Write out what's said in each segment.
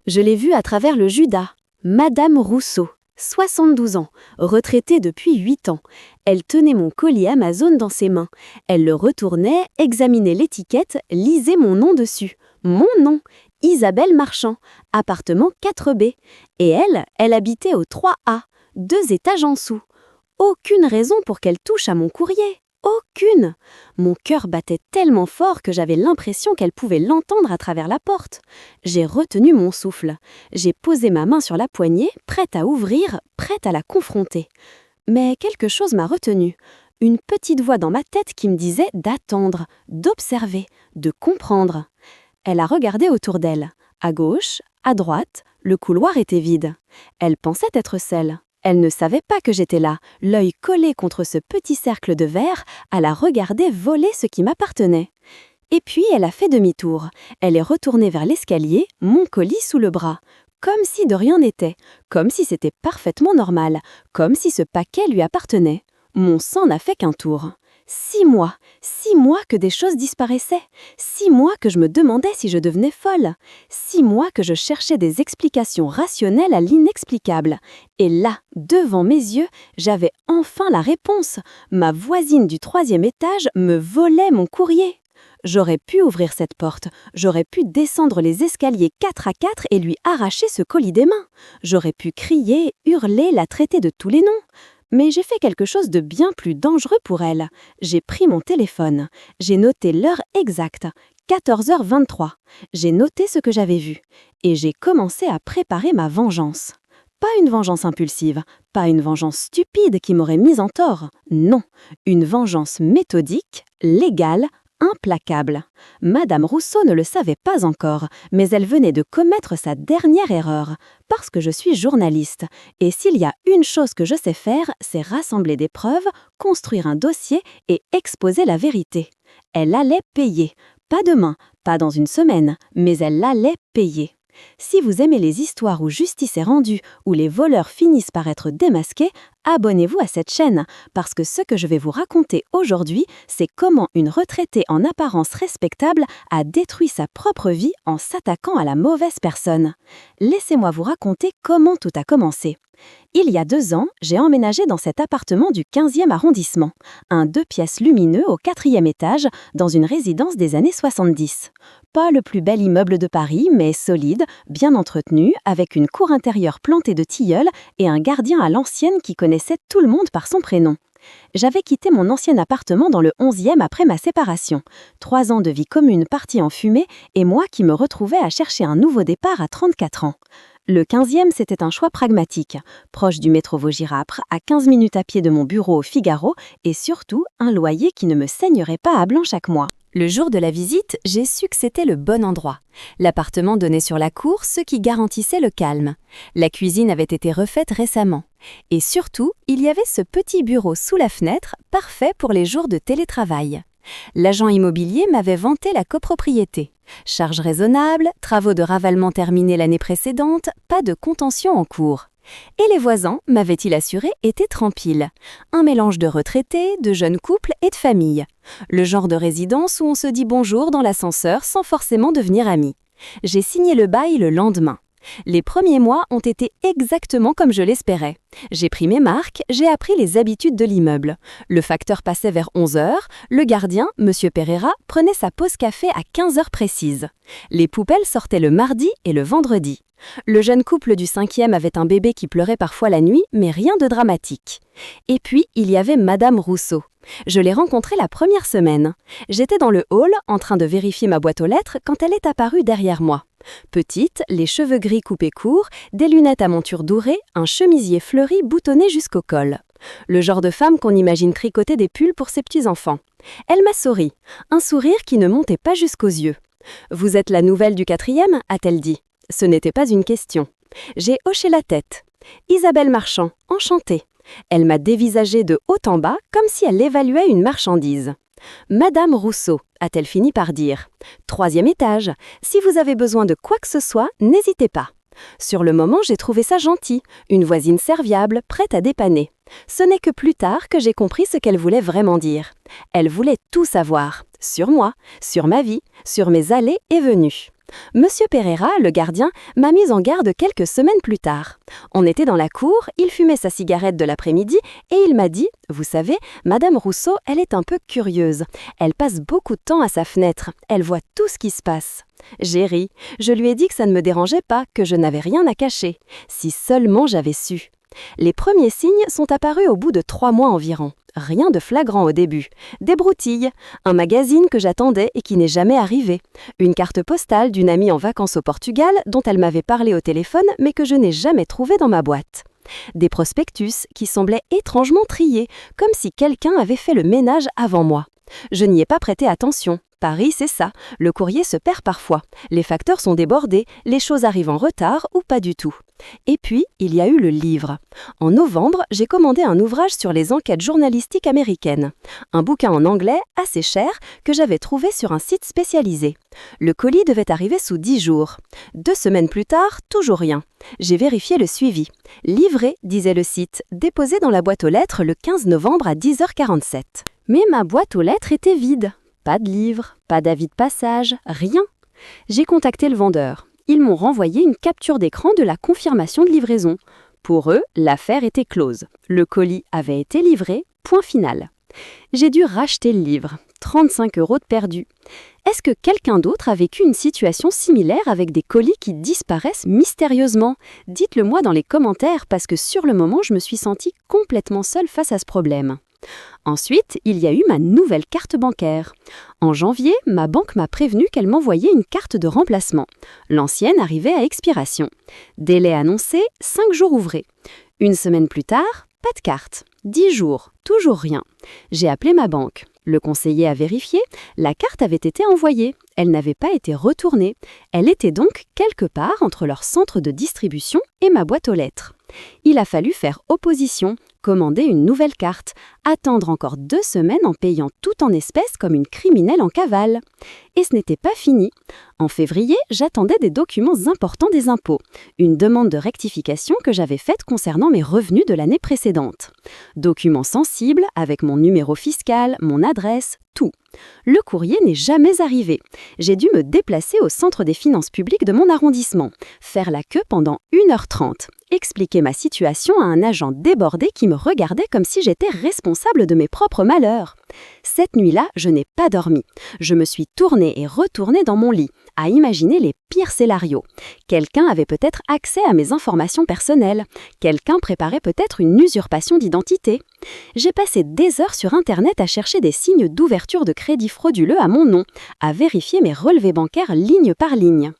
Je l'ai vue à travers le Judas. Madame Rousseau, 72 ans, retraitée depuis 8 ans. Elle tenait mon colis Amazon dans ses mains. Elle le retournait, examinait l'étiquette, lisait mon nom dessus. Mon nom, Isabelle Marchand, appartement 4B. Et elle habitait au 3A, 2 étages en dessous. Aucune raison pour qu'elle touche à mon courrier. Aucune! Mon cœur battait tellement fort que j'avais l'impression qu'elle pouvait l'entendre à travers la porte. J'ai retenu mon souffle. J'ai posé ma main sur la poignée, prête à ouvrir, prête à la confronter. Mais quelque chose m'a retenue. Une petite voix dans ma tête qui me disait d'attendre, d'observer, de comprendre. Elle a regardé autour d'elle. À gauche, à droite, le couloir était vide. Elle pensait être seule. Elle ne savait pas que j'étais là, l'œil collé contre ce petit cercle de verre, à la regarder voler ce qui m'appartenait. Et puis elle a fait demi-tour. Elle est retournée vers l'escalier, mon colis sous le bras. Comme si de rien n'était, comme si c'était parfaitement normal, comme si ce paquet lui appartenait. Mon sang n'a fait qu'un tour. 6 mois que des choses disparaissaient. 6 mois que je me demandais si je devenais folle. 6 mois que je cherchais des explications rationnelles à l'inexplicable. Et là, devant mes yeux, j'avais enfin la réponse. Ma voisine du 3e étage me volait mon courrier. J'aurais pu ouvrir cette porte, j'aurais pu descendre les escaliers 4 à 4 et lui arracher ce colis des mains. J'aurais pu crier, hurler, la traiter de tous les noms. Mais j'ai fait quelque chose de bien plus dangereux pour elle. J'ai pris mon téléphone. J'ai noté l'heure exacte, 14h23. J'ai noté ce que j'avais vu. Et j'ai commencé à préparer ma vengeance. Pas une vengeance impulsive, pas une vengeance stupide qui m'aurait mise en tort. Non, une vengeance méthodique, légale, implacable. Madame Rousseau ne le savait pas encore, mais elle venait de commettre sa dernière erreur. Parce que je suis journaliste. Et s'il y a une chose que je sais faire, c'est rassembler des preuves, construire un dossier et exposer la vérité. Elle allait payer. Pas demain, pas dans une semaine, mais elle allait payer. Si vous aimez les histoires où justice est rendue, où les voleurs finissent par être démasqués, abonnez-vous à cette chaîne, parce que ce que je vais vous raconter aujourd'hui, c'est comment une retraitée en apparence respectable a détruit sa propre vie en s'attaquant à la mauvaise personne. Laissez-moi vous raconter comment tout a commencé. Il y a 2 ans, j'ai emménagé dans cet appartement du 15e arrondissement, un 2 pièces lumineux au 4e étage, dans une résidence des années 70. Pas le plus bel immeuble de Paris, mais solide, bien entretenu, avec une cour intérieure plantée de tilleuls et un gardien à l'ancienne qui connaissait tout le monde par son prénom. J'avais quitté mon ancien appartement dans le 11e après ma séparation. 3 ans de vie commune partis en fumée et moi qui me retrouvais à chercher un nouveau départ à 34 ans. Le 15e, c'était un choix pragmatique, proche du métro Vaugirapre, à 15 minutes à pied de mon bureau au Figaro et surtout un loyer qui ne me saignerait pas à blanc chaque mois. Le jour de la visite, j'ai su que c'était le bon endroit. L'appartement donnait sur la cour, ce qui garantissait le calme. La cuisine avait été refaite récemment. Et surtout, il y avait ce petit bureau sous la fenêtre, parfait pour les jours de télétravail. L'agent immobilier m'avait vanté la copropriété. Charges raisonnables, travaux de ravalement terminés l'année précédente, pas de contentieux en cours. Et les voisins, m'avait-il assuré, étaient tranquilles. Un mélange de retraités, de jeunes couples et de familles. Le genre de résidence où on se dit bonjour dans l'ascenseur sans forcément devenir amis. J'ai signé le bail le lendemain. Les premiers mois ont été exactement comme je l'espérais. J'ai pris mes marques, j'ai appris les habitudes de l'immeuble. Le facteur passait vers 11h, le gardien, M. Pereira, prenait sa pause café à 15h précises. Les poubelles sortaient le mardi et le vendredi. Le jeune couple du 5e avait un bébé qui pleurait parfois la nuit, mais rien de dramatique. Et puis, il y avait Madame Rousseau. Je l'ai rencontrée la première semaine. J'étais dans le hall, en train de vérifier ma boîte aux lettres, quand elle est apparue derrière moi. Petite, les cheveux gris coupés courts, des lunettes à monture dorée, un chemisier fleuri boutonné jusqu'au col. Le genre de femme qu'on imagine tricoter des pulls pour ses petits-enfants. Elle m'a souri, un sourire qui ne montait pas jusqu'aux yeux. « Vous êtes la nouvelle du 4e » a-t-elle dit. Ce n'était pas une question. J'ai hoché la tête. « Isabelle Marchand, enchantée ». Elle m'a dévisagé de haut en bas comme si elle évaluait une marchandise. « Madame Rousseau », a-t-elle fini par dire. « 3e étage. Si vous avez besoin de quoi que ce soit, n'hésitez pas. » Sur le moment, j'ai trouvé ça gentil, une voisine serviable, prête à dépanner. Ce n'est que plus tard que j'ai compris ce qu'elle voulait vraiment dire. Elle voulait tout savoir, sur moi, sur ma vie, sur mes allées et venues. Monsieur Pereira, le gardien, m'a mise en garde quelques semaines plus tard. On était dans la cour, il fumait sa cigarette de l'après-midi et il m'a dit « Vous savez, Madame Rousseau, elle est un peu curieuse. Elle passe beaucoup de temps à sa fenêtre. Elle voit tout ce qui se passe. » J'ai ri. Je lui ai dit que ça ne me dérangeait pas, que je n'avais rien à cacher. Si seulement j'avais su. Les premiers signes sont apparus au bout de 3 mois environ. Rien de flagrant au début. Des broutilles, un magazine que j'attendais et qui n'est jamais arrivé, une carte postale d'une amie en vacances au Portugal dont elle m'avait parlé au téléphone mais que je n'ai jamais trouvé dans ma boîte. Des prospectus qui semblaient étrangement triés, comme si quelqu'un avait fait le ménage avant moi. Je n'y ai pas prêté attention. Paris, c'est ça. Le courrier se perd parfois. Les facteurs sont débordés, les choses arrivent en retard ou pas du tout. Et puis, il y a eu le livre. En novembre, j'ai commandé un ouvrage sur les enquêtes journalistiques américaines. Un bouquin en anglais, assez cher, que j'avais trouvé sur un site spécialisé. Le colis devait arriver sous 10 jours. 2 semaines plus tard, toujours rien. J'ai vérifié le suivi. Livré, disait le site, déposé dans la boîte aux lettres le 15 novembre à 10h47. Mais ma boîte aux lettres était vide. Pas de livre, pas d'avis de passage, rien. J'ai contacté le vendeur. Ils m'ont renvoyé une capture d'écran de la confirmation de livraison. Pour eux, l'affaire était close. Le colis avait été livré, point final. J'ai dû racheter le livre. 35 € de perdu. Est-ce que quelqu'un d'autre a vécu une situation similaire avec des colis qui disparaissent mystérieusement? Dites-le moi dans les commentaires parce que sur le moment, je me suis sentie complètement seule face à ce problème. Ensuite, il y a eu ma nouvelle carte bancaire. En janvier, ma banque m'a prévenu qu'elle m'envoyait une carte de remplacement. L'ancienne arrivait à expiration. Délai annoncé, 5 jours ouvrés. Une semaine plus tard, pas de carte. 10 jours, toujours rien. J'ai appelé ma banque. Le conseiller a vérifié, la carte avait été envoyée. Elle n'avait pas été retournée. Elle était donc quelque part entre leur centre de distribution et ma boîte aux lettres. Il a fallu faire opposition, commander une nouvelle carte, attendre encore 2 semaines en payant tout en espèces comme une criminelle en cavale. Et ce n'était pas fini. En février, j'attendais des documents importants des impôts, une demande de rectification que j'avais faite concernant mes revenus de l'année précédente. Documents sensibles avec mon numéro fiscal, mon adresse, tout. Le courrier n'est jamais arrivé. J'ai dû me déplacer au centre des finances publiques de mon arrondissement, faire la queue pendant 1h30, expliquer ma situation à un agent débordé qui me regardait comme si j'étais responsable de mes propres malheurs. Cette nuit-là, je n'ai pas dormi. Je me suis tournée et retournée dans mon lit, à imaginer les pires scénarios. Quelqu'un avait peut-être accès à mes informations personnelles. Quelqu'un préparait peut-être une usurpation d'identité. J'ai passé des heures sur Internet à chercher des signes d'ouverture de crédit frauduleux à mon nom, à vérifier mes relevés bancaires ligne par ligne.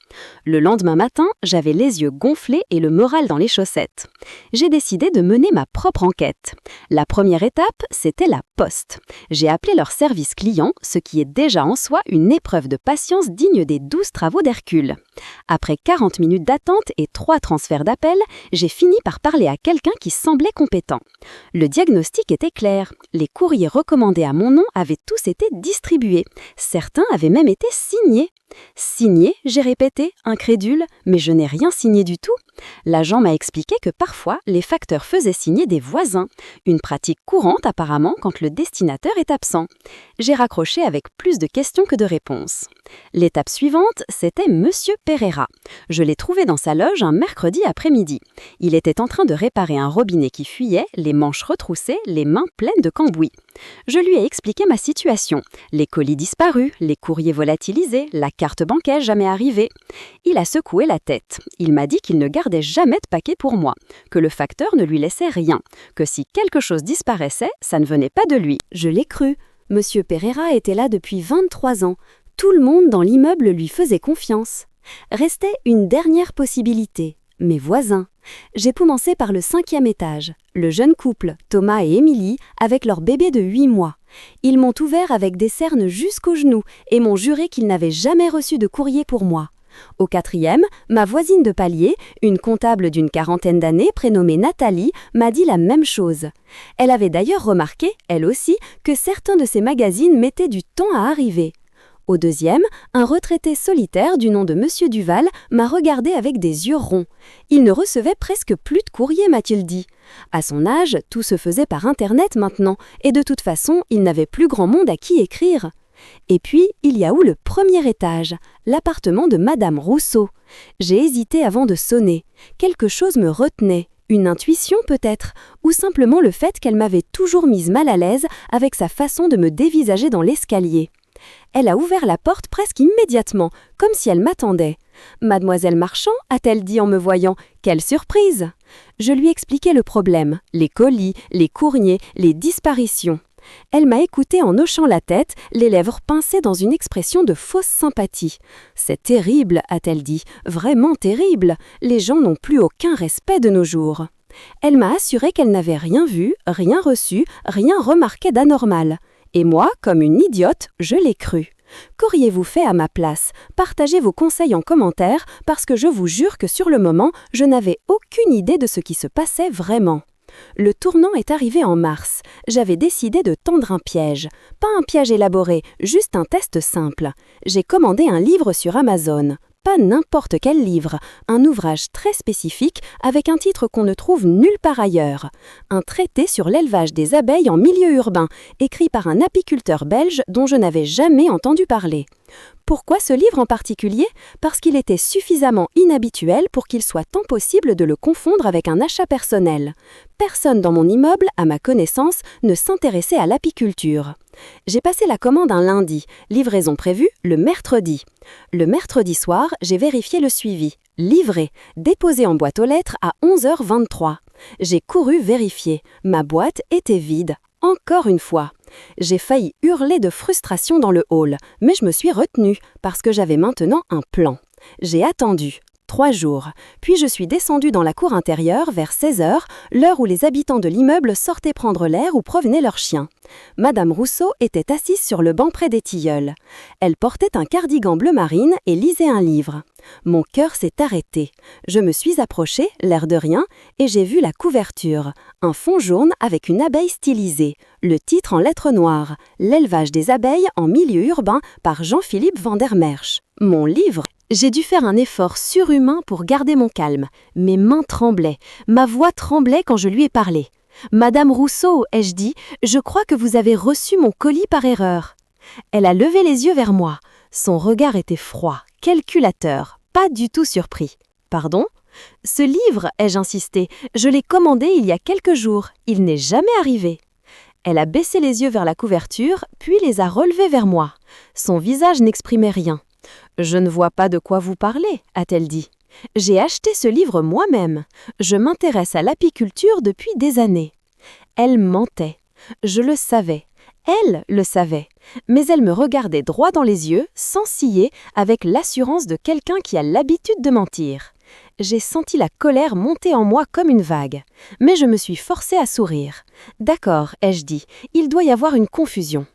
Le lendemain matin, j'avais les yeux gonflés et le moral dans les chaussettes. J'ai décidé de mener ma propre enquête. La première étape, c'était la poste. J'ai appelé leur service client, ce qui est déjà en soi une épreuve de patience digne des 12 travaux d'Hercule. Après 40 minutes d'attente et 3 transferts d'appel, j'ai fini par parler à quelqu'un qui semblait compétent. Le diagnostic était clair. Les courriers recommandés à mon nom avaient tous été distribués. Certains avaient même été signés. Signé, j'ai répété, incrédule, mais je n'ai rien signé du tout. L'agent m'a expliqué que parfois, les facteurs faisaient signer des voisins, une pratique courante apparemment quand le destinataire est absent. J'ai raccroché avec plus de questions que de réponses. L'étape suivante, c'était Monsieur Pereira. Je l'ai trouvé dans sa loge un mercredi après-midi. Il était en train de réparer un robinet qui fuyait, les manches retroussées, les mains pleines de cambouis. Je lui ai expliqué ma situation, les colis disparus, les courriers volatilisés, la carte bancaire jamais arrivée. Il a secoué la tête. Il m'a dit qu'il ne gardait jamais de paquet pour moi, que le facteur ne lui laissait rien, que si quelque chose disparaissait, ça ne venait pas de lui. Je l'ai cru. Monsieur Pereira était là depuis 23 ans. Tout le monde dans l'immeuble lui faisait confiance. Restait une dernière possibilité, mes voisins. J'ai commencé par le 5e étage. Le jeune couple, Thomas et Émilie, avec leur bébé de 8 mois. Ils m'ont ouvert avec des cernes jusqu'aux genoux et m'ont juré qu'ils n'avaient jamais reçu de courrier pour moi. Au 4e, ma voisine de palier, une comptable d'une 40aine d'années prénommée Nathalie, m'a dit la même chose. Elle avait d'ailleurs remarqué, elle aussi, que certains de ces magazines mettaient du temps à arriver. Au 2e, un retraité solitaire du nom de Monsieur Duval m'a regardé avec des yeux ronds. Il ne recevait presque plus de courrier, m'a-t-il dit. À son âge, tout se faisait par Internet maintenant, et de toute façon, il n'avait plus grand monde à qui écrire. Et puis, il y a où le premier étage, l'appartement de Madame Rousseau. J'ai hésité avant de sonner. Quelque chose me retenait. Une intuition peut-être, ou simplement le fait qu'elle m'avait toujours mise mal à l'aise avec sa façon de me dévisager dans l'escalier. Elle a ouvert la porte presque immédiatement, comme si elle m'attendait. « Mademoiselle Marchand » a-t-elle dit en me voyant. « Quelle surprise !» Je lui expliquai le problème, les colis, les courriers, les disparitions. Elle m'a écouté en hochant la tête, les lèvres pincées dans une expression de fausse sympathie. « C'est terrible » a-t-elle dit, « vraiment terrible. Les gens n'ont plus aucun respect de nos jours. » Elle m'a assuré qu'elle n'avait rien vu, rien reçu, rien remarqué d'anormal. Et moi, comme une idiote, je l'ai cru. Qu'auriez-vous fait à ma place? Partagez vos conseils en commentaire parce que je vous jure que sur le moment, je n'avais aucune idée de ce qui se passait vraiment. Le tournant est arrivé en mars. J'avais décidé de tendre un piège. Pas un piège élaboré, juste un test simple. J'ai commandé un livre sur Amazon. Pas n'importe quel livre, un ouvrage très spécifique avec un titre qu'on ne trouve nulle part ailleurs. Un traité sur l'élevage des abeilles en milieu urbain, écrit par un apiculteur belge dont je n'avais jamais entendu parler. Pourquoi ce livre en particulier? Parce qu'il était suffisamment inhabituel pour qu'il soit impossible de le confondre avec un achat personnel. Personne dans mon immeuble, à ma connaissance, ne s'intéressait à l'apiculture. J'ai passé la commande un lundi, livraison prévue le mercredi. Le mercredi soir, j'ai vérifié le suivi. Livré, déposé en boîte aux lettres à 11h23. J'ai couru vérifier. Ma boîte était vide. Encore une fois. J'ai failli hurler de frustration dans le hall, mais je me suis retenue parce que j'avais maintenant un plan. J'ai attendu 3 jours, puis je suis descendue dans la cour intérieure vers 16h, l'heure où les habitants de l'immeuble sortaient prendre l'air ou promenaient leurs chiens. Madame Rousseau était assise sur le banc près des tilleuls. Elle portait un cardigan bleu marine et lisait un livre. Mon cœur s'est arrêté. Je me suis approchée, l'air de rien, et j'ai vu la couverture. Un fond jaune avec une abeille stylisée. Le titre en lettres noires. L'élevage des abeilles en milieu urbain par Jean-Philippe Van der Merch. Mon livre. J'ai dû faire un effort surhumain pour garder mon calme. Mes mains tremblaient. Ma voix tremblait quand je lui ai parlé. « Madame Rousseau, ai-je dit, je crois que vous avez reçu mon colis par erreur. » Elle a levé les yeux vers moi. Son regard était froid, calculateur, pas du tout surpris. « Pardon ? Ce livre, ai-je insisté, je l'ai commandé il y a quelques jours. Il n'est jamais arrivé. » Elle a baissé les yeux vers la couverture, puis les a relevés vers moi. Son visage n'exprimait rien. « Je ne vois pas de quoi vous parlez, a-t-elle dit. J'ai acheté ce livre moi-même. Je m'intéresse à l'apiculture depuis des années. » Elle mentait. Je le savais. Elle le savait. Mais elle me regardait droit dans les yeux, sans ciller, avec l'assurance de quelqu'un qui a l'habitude de mentir. J'ai senti la colère monter en moi comme une vague. Mais je me suis forcée à sourire. « D'accord, ai-je dit, il doit y avoir une confusion. »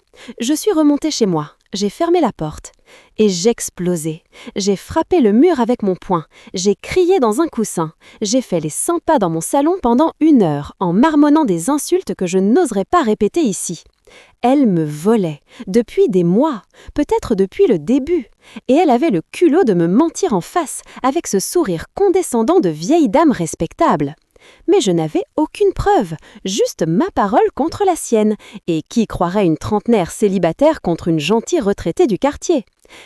Je suis remontée chez moi. J'ai fermé la porte. Et j'explosais. J'ai frappé le mur avec mon poing. J'ai crié dans un coussin. J'ai fait les 100 pas dans mon salon pendant 1 heure, en marmonnant des insultes que je n'oserais pas répéter ici. Elle me volait, depuis des mois, peut-être depuis le début. Et elle avait le culot de me mentir en face, avec ce sourire condescendant de vieille dame respectable. Mais je n'avais aucune preuve, juste ma parole contre la sienne. Et qui croirait une trentenaire célibataire contre une gentille retraitée du quartier?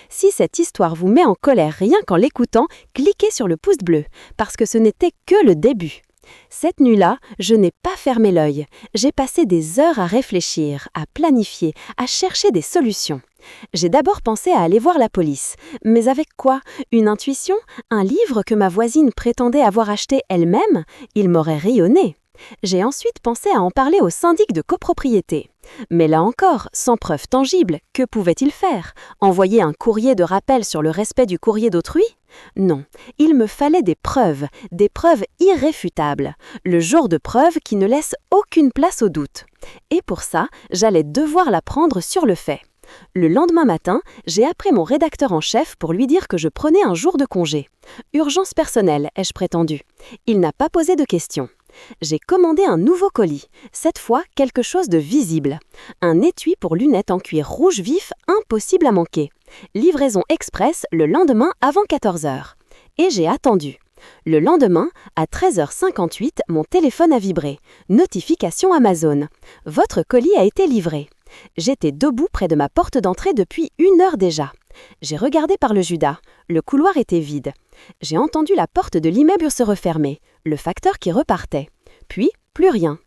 Si cette histoire vous met en colère rien qu'en l'écoutant, cliquez sur le pouce bleu, parce que ce n'était que le début. Cette nuit-là, je n'ai pas fermé l'œil. J'ai passé des heures à réfléchir, à planifier, à chercher des solutions. J'ai d'abord pensé à aller voir la police. Mais avec quoi? Une intuition? Un livre que ma voisine prétendait avoir acheté elle-même? Il m'aurait rayonné. J'ai ensuite pensé à en parler au syndic de copropriété. Mais là encore, sans preuve tangible, que pouvait-il faire? Envoyer un courrier de rappel sur le respect du courrier d'autrui? Non, il me fallait des preuves irréfutables, le genre de preuves qui ne laissent aucune place au doute. Et pour ça, j'allais devoir la prendre sur le fait. Le lendemain matin, j'ai appelé mon rédacteur en chef pour lui dire que je prenais un jour de congé. Urgence personnelle, ai-je prétendu. Il n'a pas posé de questions. J'ai commandé un nouveau colis, cette fois quelque chose de visible. Un étui pour lunettes en cuir rouge vif, impossible à manquer. Livraison express le lendemain avant 14h. Et j'ai attendu. Le lendemain, à 13h58, mon téléphone a vibré. Notification Amazon. Votre colis a été livré. J'étais debout près de ma porte d'entrée depuis 1 heure déjà. J'ai regardé par le Judas. Le couloir était vide. J'ai entendu la porte de l'immeuble se refermer, le facteur qui repartait. Puis, plus rien.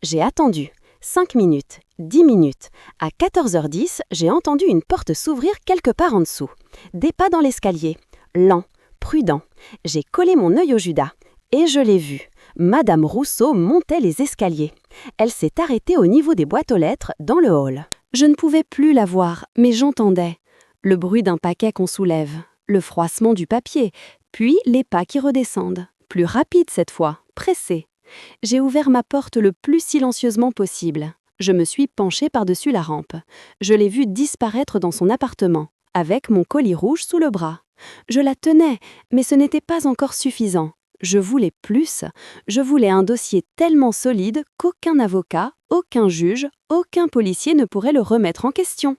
J'ai attendu. 5 minutes, 10 minutes. À 14h10, j'ai entendu une porte s'ouvrir quelque part en dessous. Des pas dans l'escalier. Lent, prudent. J'ai collé mon œil au Judas. Et je l'ai vue. Madame Rousseau montait les escaliers. Elle s'est arrêtée au niveau des boîtes aux lettres dans le hall. Je ne pouvais plus la voir, mais j'entendais. Le bruit d'un paquet qu'on soulève, le froissement du papier, puis les pas qui redescendent. Plus rapides cette fois, pressés. J'ai ouvert ma porte le plus silencieusement possible. Je me suis penchée par-dessus la rampe. Je l'ai vue disparaître dans son appartement, avec mon colis rouge sous le bras. Je la tenais, mais ce n'était pas encore suffisant. Je voulais plus. Je voulais un dossier tellement solide qu'aucun avocat, aucun juge, aucun policier ne pourrait le remettre en question.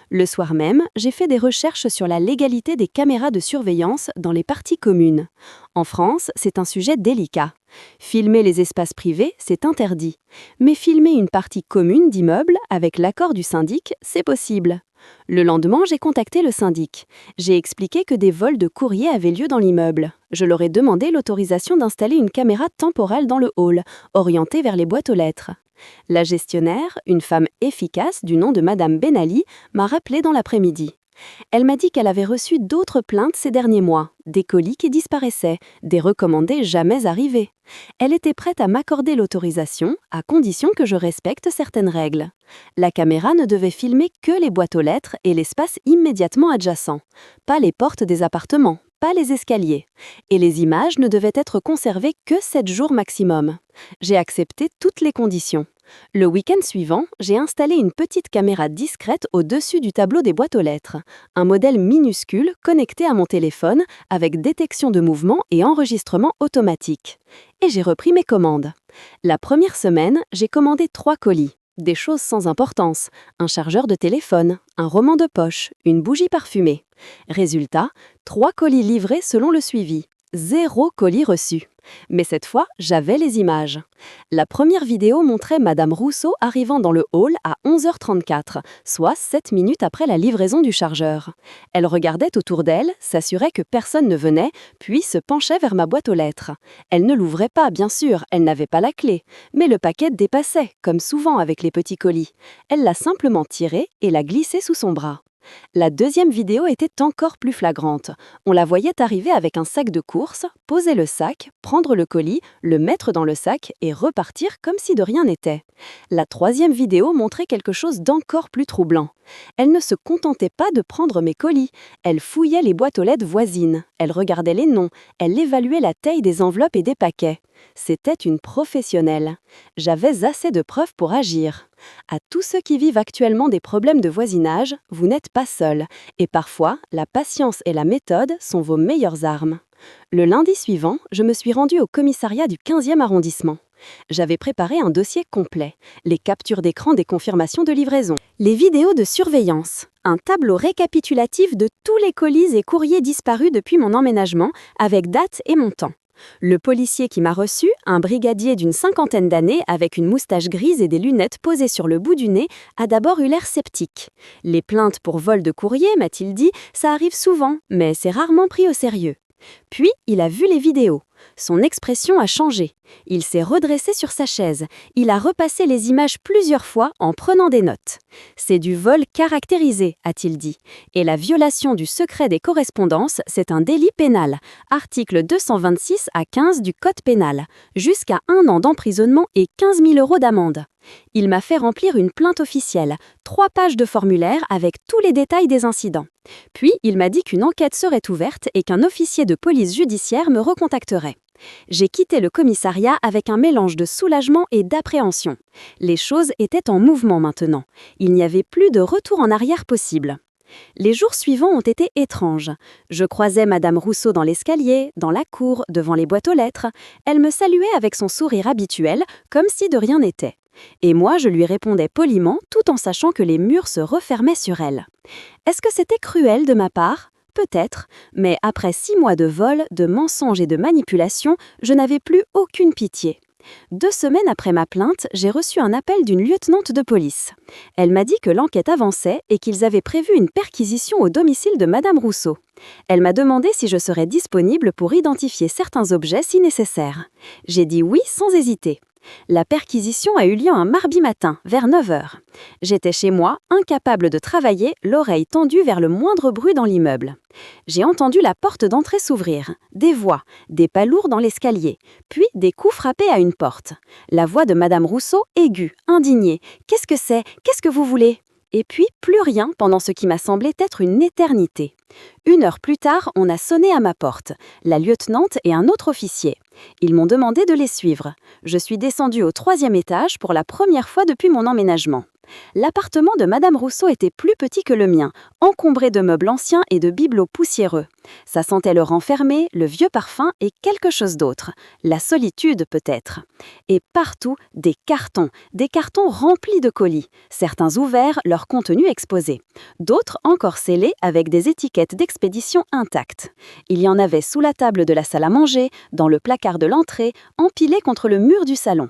Le soir même, j'ai fait des recherches sur la légalité des caméras de surveillance dans les parties communes. En France, c'est un sujet délicat. Filmer les espaces privés, c'est interdit. Mais filmer une partie commune d'immeuble avec l'accord du syndic, c'est possible. Le lendemain, j'ai contacté le syndic. J'ai expliqué que des vols de courrier avaient lieu dans l'immeuble. Je leur ai demandé l'autorisation d'installer une caméra temporelle dans le hall, orientée vers les boîtes aux lettres. La gestionnaire, une femme efficace du nom de Madame Benali, m'a rappelé dans l'après-midi. Elle m'a dit qu'elle avait reçu d'autres plaintes ces derniers mois, des colis qui disparaissaient, des recommandés jamais arrivés. Elle était prête à m'accorder l'autorisation, à condition que je respecte certaines règles. La caméra ne devait filmer que les boîtes aux lettres et l'espace immédiatement adjacent, pas les portes des appartements, pas les escaliers. Et les images ne devaient être conservées que 7 jours maximum. J'ai accepté toutes les conditions. Le week-end suivant, j'ai installé une petite caméra discrète au-dessus du tableau des boîtes aux lettres, un modèle minuscule connecté à mon téléphone avec détection de mouvement et enregistrement automatique. Et j'ai repris mes commandes. La première semaine, j'ai commandé 3 colis. Des choses sans importance, un chargeur de téléphone, un roman de poche, une bougie parfumée. Résultat, 3 colis livrés selon le suivi. 0 colis reçu. Mais cette fois, j'avais les images. La première vidéo montrait Madame Rousseau arrivant dans le hall à 11h34, soit 7 minutes après la livraison du chargeur. Elle regardait autour d'elle, s'assurait que personne ne venait, puis se penchait vers ma boîte aux lettres. Elle ne l'ouvrait pas, bien sûr, elle n'avait pas la clé. Mais le paquet dépassait, comme souvent avec les petits colis. Elle l'a simplement tiré et l'a glissé sous son bras. La deuxième vidéo était encore plus flagrante. On la voyait arriver avec un sac de course, poser le sac, prendre le colis, le mettre dans le sac et repartir comme si de rien n'était. La troisième vidéo montrait quelque chose d'encore plus troublant. Elle ne se contentait pas de prendre mes colis, elle fouillait les boîtes aux lettres voisines, elle regardait les noms, elle évaluait la taille des enveloppes et des paquets. C'était une professionnelle. J'avais assez de preuves pour agir. À tous ceux qui vivent actuellement des problèmes de voisinage, vous n'êtes pas seuls, et parfois, la patience et la méthode sont vos meilleures armes. Le lundi suivant, je me suis rendue au commissariat du 15e arrondissement. J'avais préparé un dossier complet, les captures d'écran des confirmations de livraison, les vidéos de surveillance, un tableau récapitulatif de tous les colis et courriers disparus depuis mon emménagement, avec date et montant. Le policier qui m'a reçu, un brigadier d'une 50aine d'années avec une moustache grise et des lunettes posées sur le bout du nez, a d'abord eu l'air sceptique. Les plaintes pour vol de courrier, m'a-t-il dit, ça arrive souvent, mais c'est rarement pris au sérieux. Puis, il a vu les vidéos. Son expression a changé. Il s'est redressé sur sa chaise. Il a repassé les images plusieurs fois en prenant des notes. C'est du vol caractérisé, a-t-il dit. Et la violation du secret des correspondances, c'est un délit pénal. Article 226 à 15 du Code pénal. Jusqu'à 1 an d'emprisonnement et 15 000 € d'amende. Il m'a fait remplir une plainte officielle, 3 pages de formulaire avec tous les détails des incidents. Puis, il m'a dit qu'une enquête serait ouverte et qu'un officier de police judiciaire me recontacterait. J'ai quitté le commissariat avec un mélange de soulagement et d'appréhension. Les choses étaient en mouvement maintenant. Il n'y avait plus de retour en arrière possible. Les jours suivants ont été étranges. Je croisais Madame Rousseau dans l'escalier, dans la cour, devant les boîtes aux lettres. Elle me saluait avec son sourire habituel, comme si de rien n'était. Et moi, je lui répondais poliment, tout en sachant que les murs se refermaient sur elle. Est-ce que c'était cruel de ma part ? Peut-être, mais après 6 mois de vol, de mensonges et de manipulation, je n'avais plus aucune pitié. 2 semaines après ma plainte, j'ai reçu un appel d'une lieutenante de police. Elle m'a dit que l'enquête avançait et qu'ils avaient prévu une perquisition au domicile de Madame Rousseau. Elle m'a demandé si je serais disponible pour identifier certains objets si nécessaire. J'ai dit oui sans hésiter. La perquisition a eu lieu un mardi matin, vers 9 heures. J'étais chez moi, incapable de travailler, l'oreille tendue vers le moindre bruit dans l'immeuble. J'ai entendu la porte d'entrée s'ouvrir, des voix, des pas lourds dans l'escalier, puis des coups frappés à une porte. La voix de Madame Rousseau, aiguë, indignée. « Qu'est-ce que c'est? Qu'est-ce que vous voulez ?» Et puis, plus rien pendant ce qui m'a semblé être une éternité. 1 heure plus tard, on a sonné à ma porte, la lieutenante et un autre officier. Ils m'ont demandé de les suivre. Je suis descendue au 3e étage pour la première fois depuis mon emménagement. L'appartement de Madame Rousseau était plus petit que le mien, encombré de meubles anciens et de bibelots poussiéreux. Ça sentait le renfermé, le vieux parfum et quelque chose d'autre. La solitude peut-être. Et partout, des cartons remplis de colis, certains ouverts, leur contenu exposé. D'autres encore scellés avec des étiquettes d'expédition intactes. Il y en avait sous la table de la salle à manger, dans le placard de l'entrée, empilés contre le mur du salon.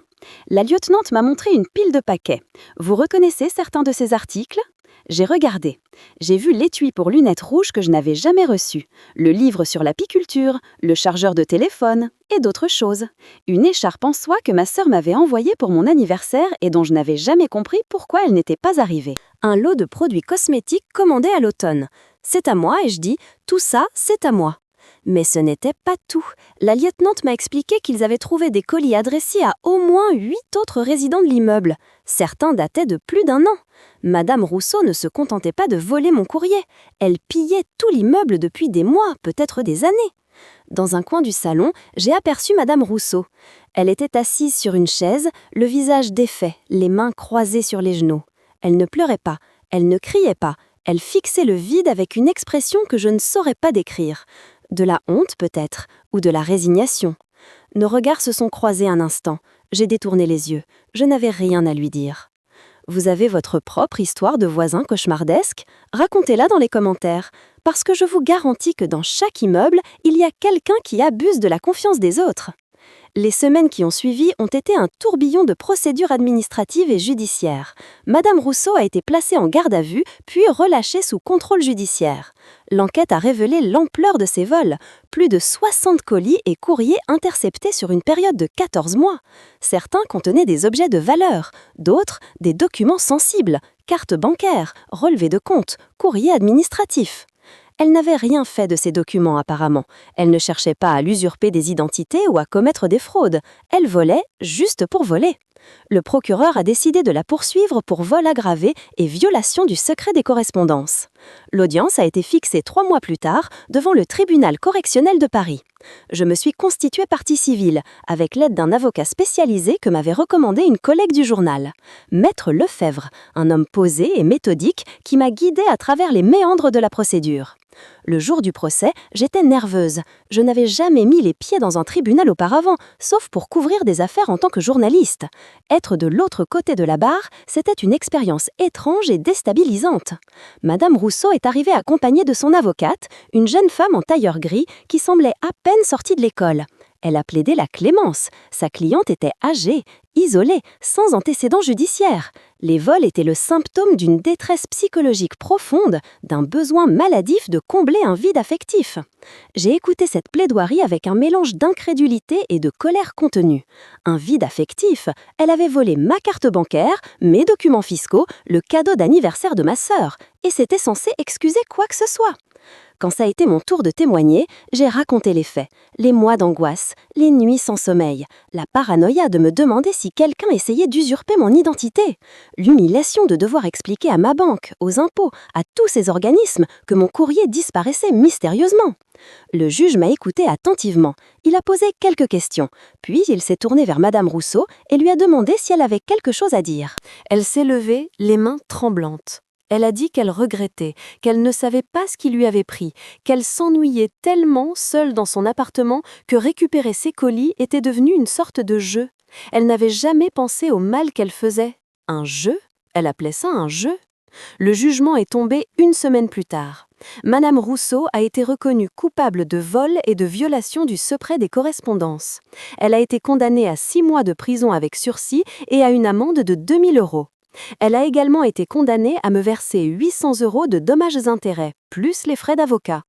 La lieutenante m'a montré une pile de paquets. Vous reconnaissez certains de ces articles ? J'ai regardé. J'ai vu l'étui pour lunettes rouges que je n'avais jamais reçu, le livre sur l'apiculture, le chargeur de téléphone et d'autres choses. Une écharpe en soie que ma sœur m'avait envoyée pour mon anniversaire et dont je n'avais jamais compris pourquoi elle n'était pas arrivée. Un lot de produits cosmétiques commandés à l'automne. C'est à moi et je dis « tout ça, c'est à moi ». Mais ce n'était pas tout. La lieutenante m'a expliqué qu'ils avaient trouvé des colis adressés à au moins 8 autres résidents de l'immeuble. Certains dataient de plus d'1 an. Madame Rousseau ne se contentait pas de voler mon courrier. Elle pillait tout l'immeuble depuis des mois, peut-être des années. Dans un coin du salon, j'ai aperçu Madame Rousseau. Elle était assise sur une chaise, le visage défait, les mains croisées sur les genoux. Elle ne pleurait pas, elle ne criait pas, elle fixait le vide avec une expression que je ne saurais pas décrire. De la honte peut-être, ou de la résignation. Nos regards se sont croisés un instant. J'ai détourné les yeux. Je n'avais rien à lui dire. Vous avez votre propre histoire de voisin cauchemardesque ? Racontez-la dans les commentaires, parce que je vous garantis que dans chaque immeuble, il y a quelqu'un qui abuse de la confiance des autres. Les semaines qui ont suivi ont été un tourbillon de procédures administratives et judiciaires. Madame Rousseau a été placée en garde à vue, puis relâchée sous contrôle judiciaire. L'enquête a révélé l'ampleur de ces vols. Plus de 60 colis et courriers interceptés sur une période de 14 mois. Certains contenaient des objets de valeur, d'autres des documents sensibles, cartes bancaires, relevés de compte, courriers administratifs. Elle n'avait rien fait de ces documents apparemment. Elle ne cherchait pas à l'usurper des identités ou à commettre des fraudes. Elle volait juste pour voler. Le procureur a décidé de la poursuivre pour vol aggravé et violation du secret des correspondances. L'audience a été fixée 3 mois plus tard devant le tribunal correctionnel de Paris. Je me suis constituée partie civile avec l'aide d'un avocat spécialisé que m'avait recommandé une collègue du journal. Maître Lefebvre, un homme posé et méthodique qui m'a guidée à travers les méandres de la procédure. Le jour du procès, j'étais nerveuse. Je n'avais jamais mis les pieds dans un tribunal auparavant, sauf pour couvrir des affaires en tant que journaliste. Être de l'autre côté de la barre, c'était une expérience étrange et déstabilisante. Madame Rousseau est arrivée accompagnée de son avocate, une jeune femme en tailleur gris qui semblait à peine sortie de l'école. Elle a plaidé la clémence. Sa cliente était âgée, isolée, sans antécédent judiciaire. Les vols étaient le symptôme d'une détresse psychologique profonde, d'un besoin maladif de combler un vide affectif. J'ai écouté cette plaidoirie avec un mélange d'incrédulité et de colère contenue. Un vide affectif, elle avait volé ma carte bancaire, mes documents fiscaux, le cadeau d'anniversaire de ma sœur, et c'était censé excuser quoi que ce soit. Quand ça a été mon tour de témoigner, j'ai raconté les faits, les mois d'angoisse, les nuits sans sommeil, la paranoïa de me demander si quelqu'un essayait d'usurper mon identité, l'humiliation de devoir expliquer à ma banque, aux impôts, à tous ces organismes que mon courrier disparaissait mystérieusement. Le juge m'a écouté attentivement. Il a posé quelques questions, puis il s'est tourné vers Madame Rousseau et lui a demandé si elle avait quelque chose à dire. Elle s'est levée, les mains tremblantes. Elle a dit qu'elle regrettait, qu'elle ne savait pas ce qui lui avait pris, qu'elle s'ennuyait tellement seule dans son appartement que récupérer ses colis était devenu une sorte de jeu. Elle n'avait jamais pensé au mal qu'elle faisait. Un jeu ? Elle appelait ça un jeu ? Le jugement est tombé une semaine plus tard. Madame Rousseau a été reconnue coupable de vol et de violation du secret des correspondances. Elle a été condamnée à 6 mois de prison avec sursis et à une amende de 2 000 €. Elle a également été condamnée à me verser 800 € de dommages-intérêts, plus les frais d'avocat.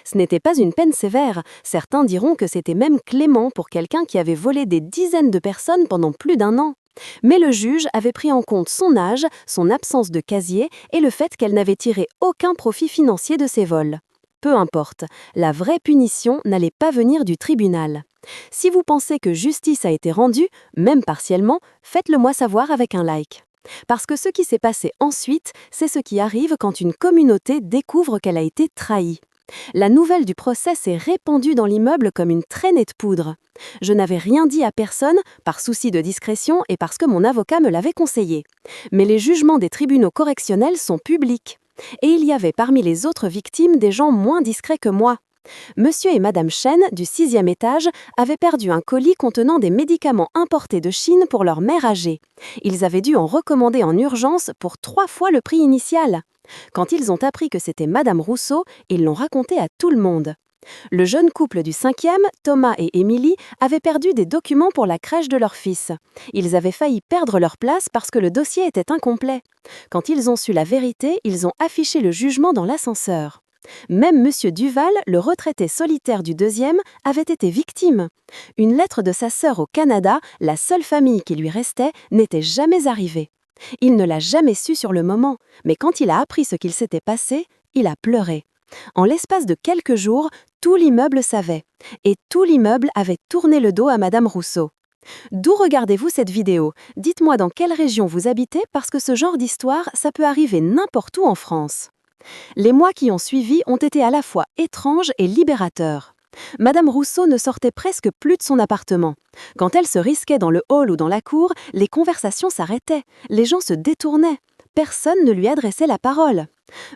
Ce n'était pas une peine sévère, certains diront que c'était même clément pour quelqu'un qui avait volé des dizaines de personnes pendant plus d'1 an. Mais le juge avait pris en compte son âge, son absence de casier et le fait qu'elle n'avait tiré aucun profit financier de ses vols. Peu importe, la vraie punition n'allait pas venir du tribunal. Si vous pensez que justice a été rendue, même partiellement, faites-le moi savoir avec un like. Parce que ce qui s'est passé ensuite, c'est ce qui arrive quand une communauté découvre qu'elle a été trahie. La nouvelle du procès s'est répandue dans l'immeuble comme une traînée de poudre. Je n'avais rien dit à personne, par souci de discrétion et parce que mon avocat me l'avait conseillé. Mais les jugements des tribunaux correctionnels sont publics. Et il y avait parmi les autres victimes des gens moins discrets que moi. Monsieur et Madame Chen, du 6e étage, avaient perdu un colis contenant des médicaments importés de Chine pour leur mère âgée. Ils avaient dû en recommander en urgence pour 3 fois le prix initial. Quand ils ont appris que c'était Madame Rousseau, ils l'ont raconté à tout le monde. Le jeune couple du 5e, Thomas et Émilie, avaient perdu des documents pour la crèche de leur fils. Ils avaient failli perdre leur place parce que le dossier était incomplet. Quand ils ont su la vérité, ils ont affiché le jugement dans l'ascenseur. Même Monsieur Duval, le retraité solitaire du 2e, avait été victime. Une lettre de sa sœur au Canada, la seule famille qui lui restait, n'était jamais arrivée. Il ne l'a jamais su sur le moment, mais quand il a appris ce qu'il s'était passé, il a pleuré. En l'espace de quelques jours, tout l'immeuble savait. Et tout l'immeuble avait tourné le dos à Madame Rousseau. D'où regardez-vous cette vidéo? Dites-moi dans quelle région vous habitez parce que ce genre d'histoire, ça peut arriver n'importe où en France. Les mois qui ont suivi ont été à la fois étranges et libérateurs. Madame Rousseau ne sortait presque plus de son appartement. Quand elle se risquait dans le hall ou dans la cour, les conversations s'arrêtaient, les gens se détournaient. Personne ne lui adressait la parole.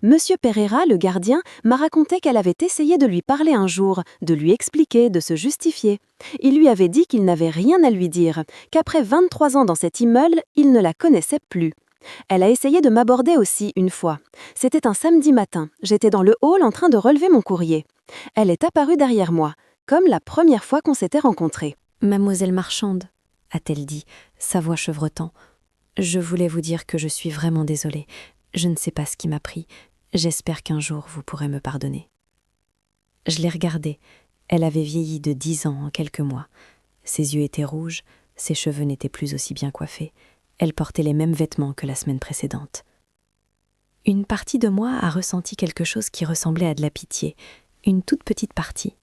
Monsieur Pereira, le gardien, m'a raconté qu'elle avait essayé de lui parler un jour, de lui expliquer, de se justifier. Il lui avait dit qu'il n'avait rien à lui dire, qu'après 23 ans dans cet immeuble, il ne la connaissait plus. Elle a essayé de m'aborder aussi une fois. C'était un samedi matin, j'étais dans le hall en train de relever mon courrier. Elle est apparue derrière moi, comme la première fois qu'on s'était rencontrés. « Mademoiselle Marchande », a-t-elle dit, sa voix chevrotant. « Je voulais vous dire que je suis vraiment désolée. Je ne sais pas ce qui m'a pris. J'espère qu'un jour vous pourrez me pardonner. » Je l'ai regardée. Elle avait vieilli de 10 ans en quelques mois. Ses yeux étaient rouges, ses cheveux n'étaient plus aussi bien coiffés. Elle portait les mêmes vêtements que la semaine précédente. Une partie de moi a ressenti quelque chose qui ressemblait à de la pitié, une toute petite partie.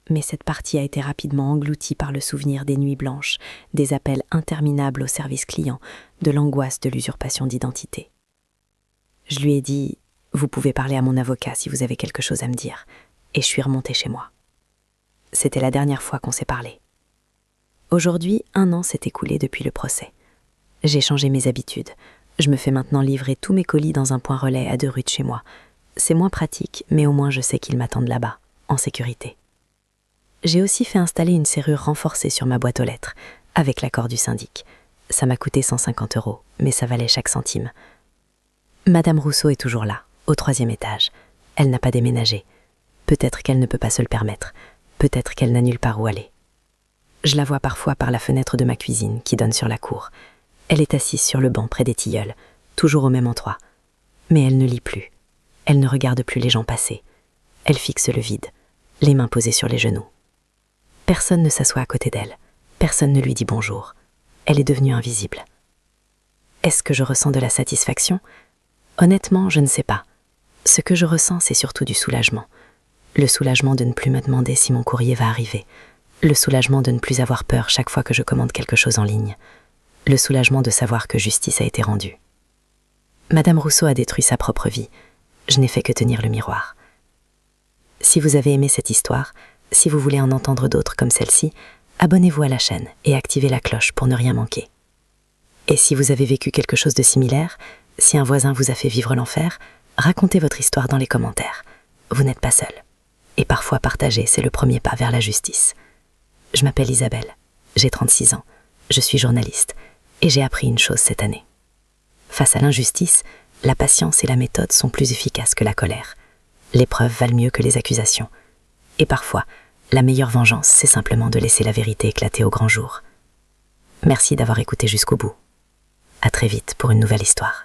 Mais cette partie a été rapidement engloutie par le souvenir des nuits blanches, des appels interminables au service client, de l'angoisse de l'usurpation d'identité. Je lui ai dit « Vous pouvez parler à mon avocat si vous avez quelque chose à me dire », et je suis remontée chez moi. C'était la dernière fois qu'on s'est parlé. Aujourd'hui, 1 an s'est écoulé depuis le procès. J'ai changé mes habitudes. Je me fais maintenant livrer tous mes colis dans un point relais à 2 rues de chez moi. C'est moins pratique, mais au moins je sais qu'ils m'attendent là-bas, en sécurité. J'ai aussi fait installer une serrure renforcée sur ma boîte aux lettres, avec l'accord du syndic. Ça m'a coûté 150 €, mais ça valait chaque centime. Madame Rousseau est toujours là, au 3e étage. Elle n'a pas déménagé. Peut-être qu'elle ne peut pas se le permettre. Peut-être qu'elle n'a nulle part où aller. Je la vois parfois par la fenêtre de ma cuisine, qui donne sur la cour. Elle est assise sur le banc près des tilleuls, toujours au même endroit. Mais elle ne lit plus. Elle ne regarde plus les gens passer. Elle fixe le vide, les mains posées sur les genoux. Personne ne s'assoit à côté d'elle. Personne ne lui dit bonjour. Elle est devenue invisible. Est-ce que je ressens de la satisfaction? Honnêtement, je ne sais pas. Ce que je ressens, c'est surtout du soulagement. Le soulagement de ne plus me demander si mon courrier va arriver. Le soulagement de ne plus avoir peur chaque fois que je commande quelque chose en ligne. Le soulagement de savoir que justice a été rendue. Madame Rousseau a détruit sa propre vie. Je n'ai fait que tenir le miroir. Si vous avez aimé cette histoire, si vous voulez en entendre d'autres comme celle-ci, abonnez-vous à la chaîne et activez la cloche pour ne rien manquer. Et si vous avez vécu quelque chose de similaire, si un voisin vous a fait vivre l'enfer, racontez votre histoire dans les commentaires. Vous n'êtes pas seul. Et parfois partager, c'est le premier pas vers la justice. Je m'appelle Isabelle, j'ai 36 ans, je suis journaliste et j'ai appris une chose cette année. Face à l'injustice, la patience et la méthode sont plus efficaces que la colère. Les preuves valent mieux que les accusations. Et parfois, la meilleure vengeance, c'est simplement de laisser la vérité éclater au grand jour. Merci d'avoir écouté jusqu'au bout. À très vite pour une nouvelle histoire.